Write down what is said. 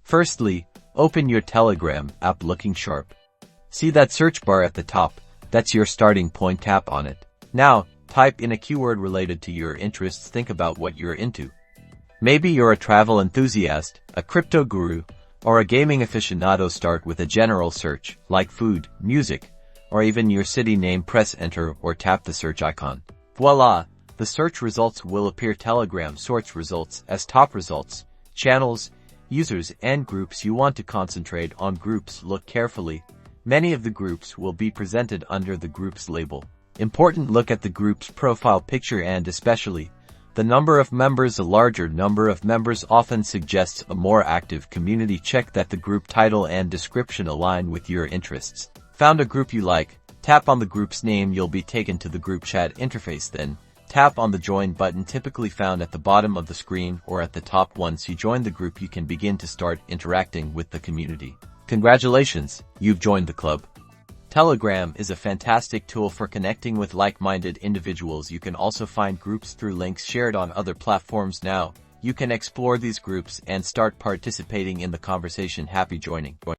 Firstly, open your Telegram app looking sharp. See that search bar at the top? That's your starting point. Tap on it. Now, type in a keyword related to your interests. Think about what you're into. Maybe you're a travel enthusiast, a crypto guru, or a gaming aficionado. Start with a general search, like food, music, or even your city name. Press enter or tap the search icon. Voila! The search results will appear. Telegram sorts results as top results, channels, users, and groups. You want to concentrate on groups. Look carefully. Many of the groups will be presented under the groups label. Important: look at the group's profile picture and especially the number of members. A larger number of members often suggests a more active community. Check that the group title and description align with your interests. Found a group you like? Tap on the group's name. You'll be taken to the group chat interface. Then, tap on the join button, typically found at the bottom of the screen or at the top. Once you join the group, you can begin to start interacting with the community. Congratulations, you've joined the club. Telegram is a fantastic tool for connecting with like-minded individuals. You can also find groups through links shared on other platforms. Now, you can explore these groups and start participating in the conversation. Happy joining.